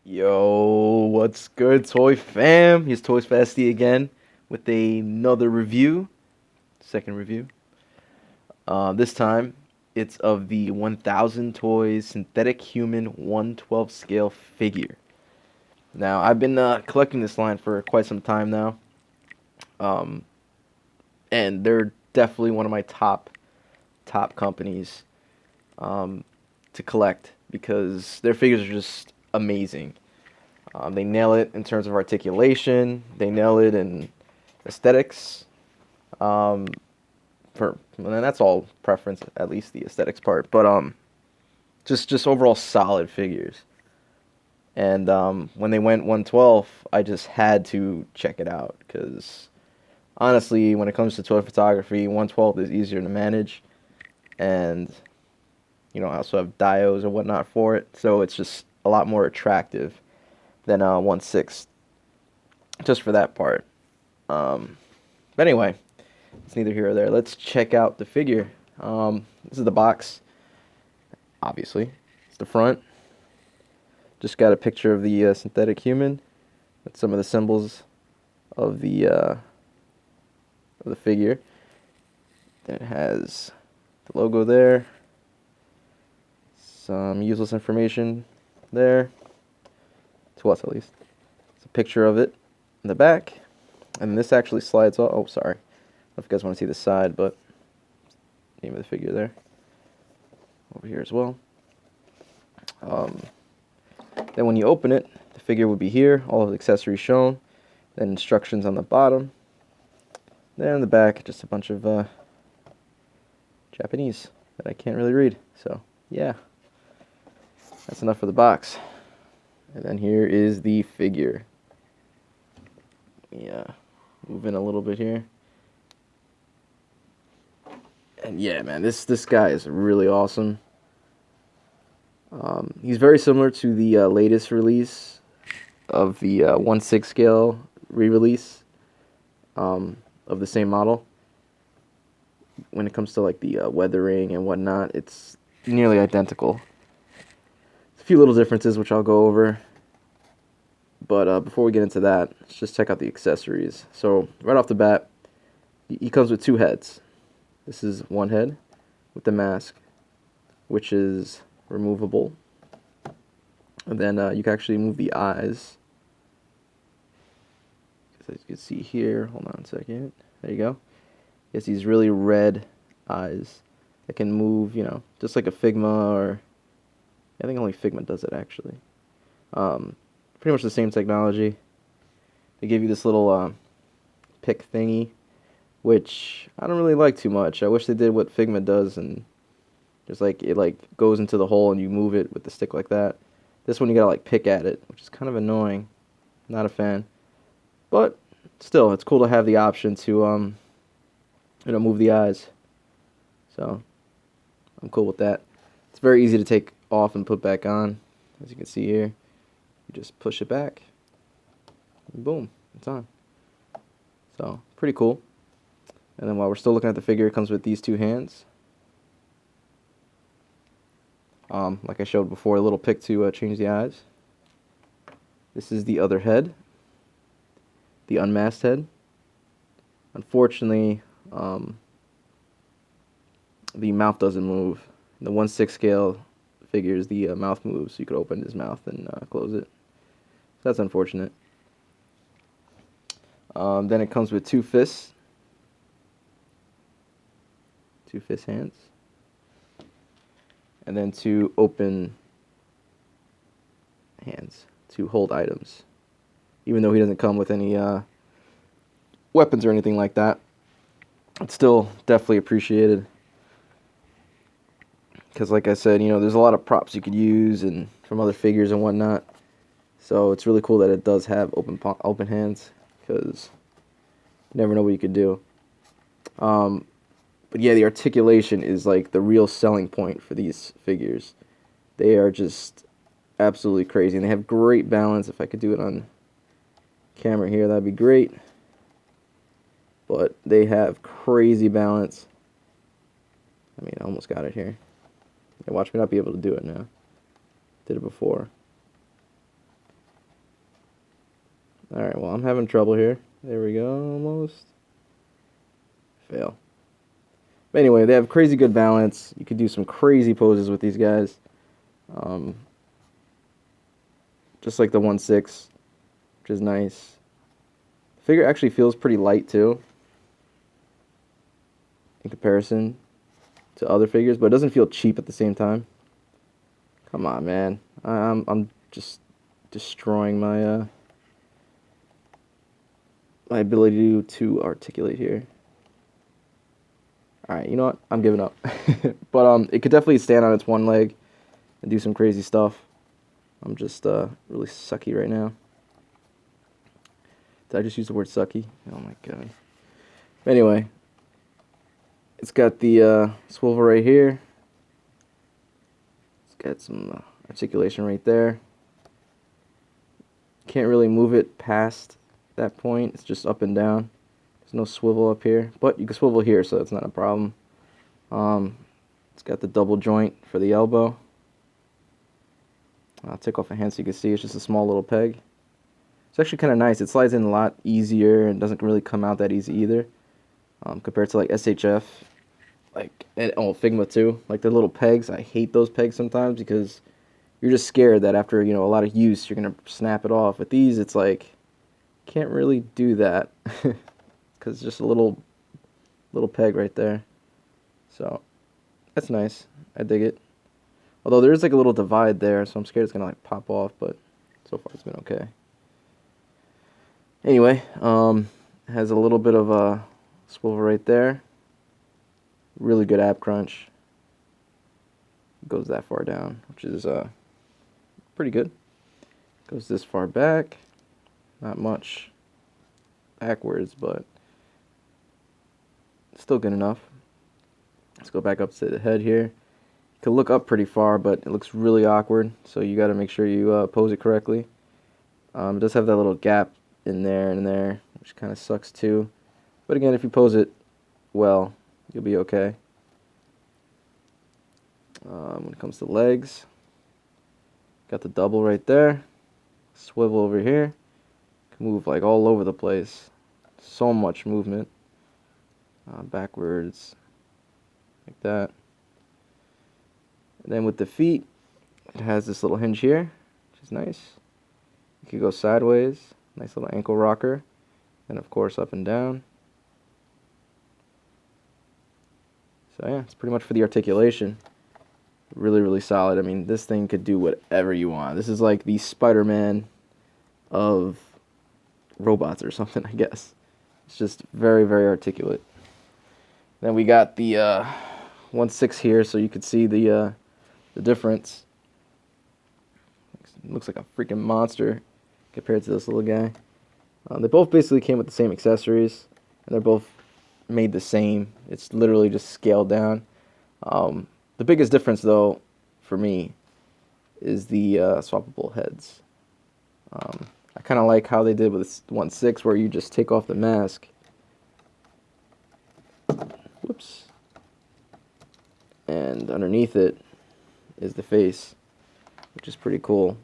Yo, what's good, Toy Fam? Here's Toys Fasty again with another review, second review. This time it's of the 1000 Toys Synthetic Human 112 scale figure. Now, I've been collecting this line for quite some time now, um, and they're definitely one of my top companies to collect because their figures are just amazing. They nail it in terms of articulation. They nail it in aesthetics. Um, and that's all preference, at least the aesthetics part. But just overall solid figures. And when they went 112, I just had to check it out because honestly, when it comes to toy photography, 112 is easier to manage, and I also have dios and whatnot for it, so it's just a lot more attractive than 1/6, just for that part. But anyway, it's neither here or there. Let's check out the figure. This is the box, obviously. It's the front. Just got a picture of the synthetic human with some of the symbols of the figure. Then it has the logo there, some useless information there, to us at least. It's a picture of it in the back, and this actually slides off. Oh, sorry. I don't know if you guys want to see the side, but name of the figure there. Over here as well. Then when you open it, the figure would be here, all of the accessories shown, then instructions on the bottom. Then in the back, just a bunch of Japanese that I can't really read. So, yeah, that's enough for the box. And then here is the figure. Yeah, move in a little bit here. And yeah, man, this guy is really awesome. He's very similar to the latest release of the 1/6 scale re-release of the same model. When it comes to like the weathering and whatnot, it's nearly identical. There's a few little differences which I'll go over. But before we get into that, let's just check out the accessories. So right off the bat, he comes with two heads. This is one head with the mask, which is removable. And then you can actually move the eyes. As you can see here, hold on a second. There you go. He has these really red eyes that can move, just like a Figma, or I think only Figma does it actually. Pretty much the same technology. They give you this little pick thingy, which I don't really like too much. I wish they did what Figma does, and just like it goes into the hole and you move it with the stick like that. This one you gotta pick at it, which is kind of annoying. Not a fan, but still, it's cool to have the option to move the eyes. So I'm cool with that. It's very easy to take off and put back on, as you can see here. You just push it back, and boom, it's on. So pretty cool. And then while we're still looking at the figure, it comes with these two hands. Like I showed before, a little pick to change the eyes. This is the other head, the unmasked head. Unfortunately, the mouth doesn't move. In the 1/6 scale figures, the mouth moves, so you could open his mouth and close it. So that's unfortunate. Then it comes with two fists hands, and then two open hands to hold items. Even though he doesn't come with any weapons or anything like that, it's still definitely appreciated. Because like I said, there's a lot of props you could use and from other figures and whatnot. So it's really cool that it does have open hands, because you never know what you could do. But yeah, the articulation is like the real selling point for these figures. They are just absolutely crazy, and they have great balance. If I could do it on camera here, that'd be great. But they have crazy balance. I mean, I almost got it here. Yeah, watch me not be able to do it now. Did it before. Alright, well, I'm having trouble here. There we go, almost. Fail. But anyway, they have crazy good balance. You could do some crazy poses with these guys. Um, just like the 1/6, which is nice. The figure actually feels pretty light too, in comparison to other figures, but it doesn't feel cheap at the same time. Come on, man. I'm just destroying my my ability to articulate here. Alright, you know what? I'm giving up. But it could definitely stand on its one leg and do some crazy stuff. I'm just really sucky right now. Did I just use the word sucky? Oh my god. Anyway, it's got the swivel right here. It's got some articulation right there. Can't really move it past that point. It's just up and down. There's no swivel up here, but you can swivel here, so it's not a problem. It's got the double joint for the elbow. I'll take off a hand so you can see it's just a small little peg. It's actually kind of nice. It slides in a lot easier and doesn't really come out that easy either, compared to like SHF, and Figma too. Like the little pegs, I hate those pegs sometimes because you're just scared that after a lot of use you're gonna snap it off. With these, it's like can't really do that because it's just a little peg right there. So that's nice. I dig it. Although there is like a little divide there, so I'm scared it's gonna like pop off. But so far it's been okay. Anyway, has a little bit of a swivel right there. Really good ab crunch. Goes that far down, which is pretty good. Goes this far back. Not much backwards, but still good enough. Let's go back up to the head here. You can look up pretty far, but it looks really awkward, so you got to make sure you pose it correctly. It does have that little gap in there and there, which kind of sucks too. But again, if you pose it well, you'll be okay. When it comes to legs, got the double right there. Swivel over here. Can move like all over the place. So much movement. Backwards, like that. And then with the feet, it has this little hinge here, which is nice. You could go sideways, nice little ankle rocker, and of course up and down. So yeah, it's pretty much for the articulation. Really, really solid. I mean, this thing could do whatever you want. This is like the Spider-Man of robots or something, I guess. It's just very, very articulate. Then we got the 1/6 here, so you could see the difference. It looks like a freaking monster compared to this little guy. They both basically came with the same accessories, and they're both made the same. It's literally just scaled down. The biggest difference, though, for me, is the swappable heads. I kind of like how they did with this 1/6, where you just take off the mask. Whoops. And underneath it is the face, which is pretty cool.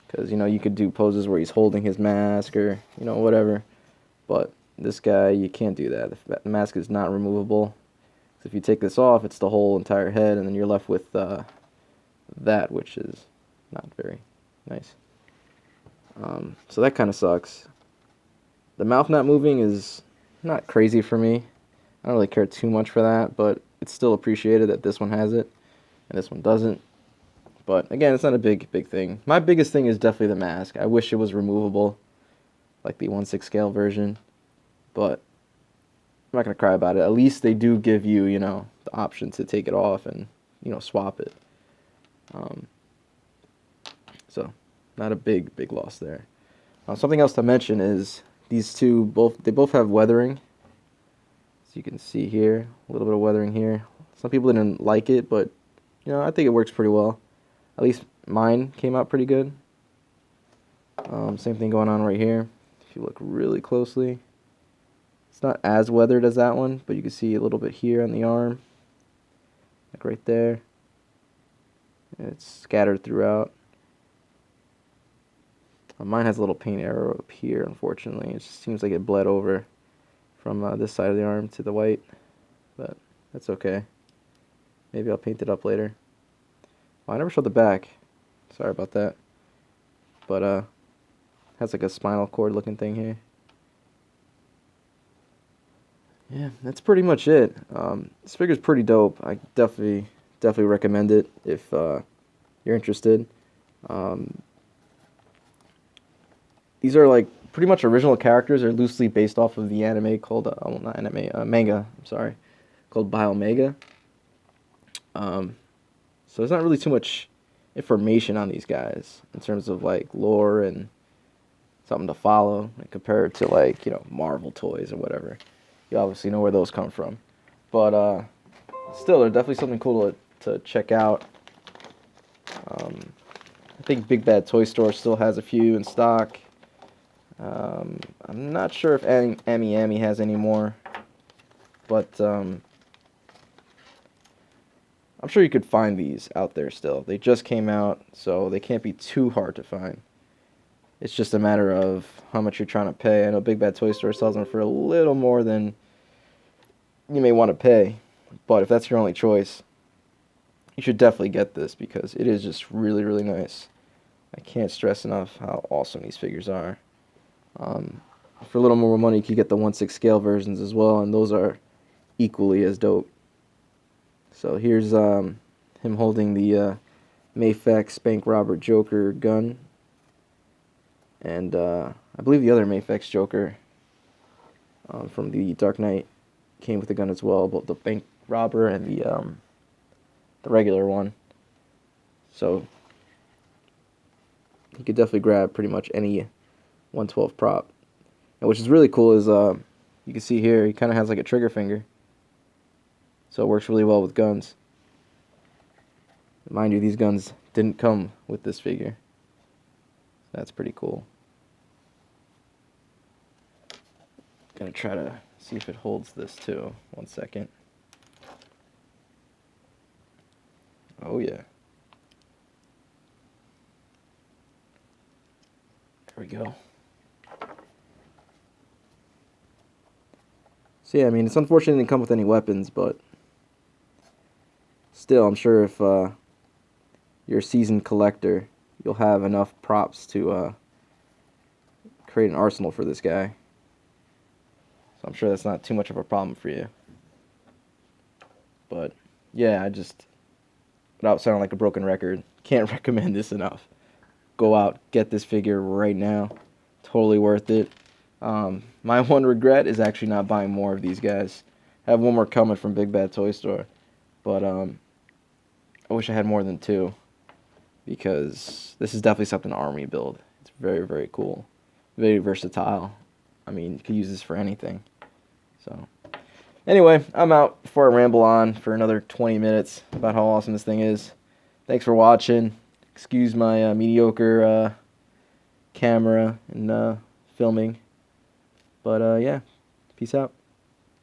Because, you could do poses where he's holding his mask or, whatever. But this guy, you can't do that. The mask is not removable. So if you take this off, it's the whole entire head, and then you're left with that, which is not very nice. So that kind of sucks. The mouth not moving is not crazy for me. I don't really care too much for that, but it's still appreciated that this one has it and this one doesn't. But again, it's not a big thing. My biggest thing is definitely the mask. I wish it was removable, like the 1/6 scale version, but I'm not gonna cry about it. At least they do give you, the option to take it off and, swap it. So, not a big loss there. Something else to mention is these two both have weathering. So you can see here, a little bit of weathering here. Some people didn't like it, but I think it works pretty well. At least mine came out pretty good. Same thing going on right here. If you look really closely, it's not as weathered as that one, but you can see a little bit here on the arm, like right there. And it's scattered throughout. Mine has a little paint arrow up here, unfortunately. It just seems like it bled over from this side of the arm to the white, but that's okay. Maybe I'll paint it up later. Well, I never showed the back. Sorry about that. But has like a spinal cord looking thing here. Yeah, that's pretty much it. This figure's pretty dope. I definitely recommend it if you're interested. Um, these are like pretty much original characters. They're loosely based off of the anime called, well, not anime, manga. I'm sorry, called Biomega. So there's not really too much information on these guys in terms of like lore and something to follow, like, compared to like, you know, Marvel toys or whatever. You obviously know where those come from, but still, they're definitely something cool to check out. I think Big Bad Toy Store still has a few in stock. I'm not sure if Amy Amy has any more, but I'm sure you could find these out there still. They just came out, so they can't be too hard to find. It's just a matter of how much you're trying to pay. I know Big Bad Toy Store sells them for a little more than you may want to pay, but if that's your only choice, you should definitely get this because it is just really, really nice. I can't stress enough how awesome these figures are. For a little more money, you could get the 1/6 scale versions as well, and those are equally as dope. So here's him holding the Mayfex Spank Robert Joker gun, and I believe the other Mayfex Joker from the Dark Knight came with the gun as well, both the bank robber and the regular one. So you could definitely grab pretty much any 112 prop. And which is really cool is you can see here he kind of has like a trigger finger, so it works really well with guns. Mind you, these guns didn't come with this figure. That's pretty cool. Gonna try to see if it holds this too. 1 second. Oh yeah. There we go. So yeah, I mean, it's unfortunate it didn't come with any weapons, but still, I'm sure if you're a seasoned collector, you'll have enough props to create an arsenal for this guy. So I'm sure that's not too much of a problem for you. But yeah, I just, without sounding like a broken record, can't recommend this enough. Go out, get this figure right now. Totally worth it. My one regret is actually not buying more of these guys. I have one more coming from Big Bad Toy Store, but I wish I had more than two, because this is definitely something to army build. It's very, very cool, very versatile. I mean, you could use this for anything. So anyway, I'm out before I ramble on for another 20 minutes about how awesome this thing is. Thanks for watching. Excuse my mediocre camera and filming. But yeah, peace out.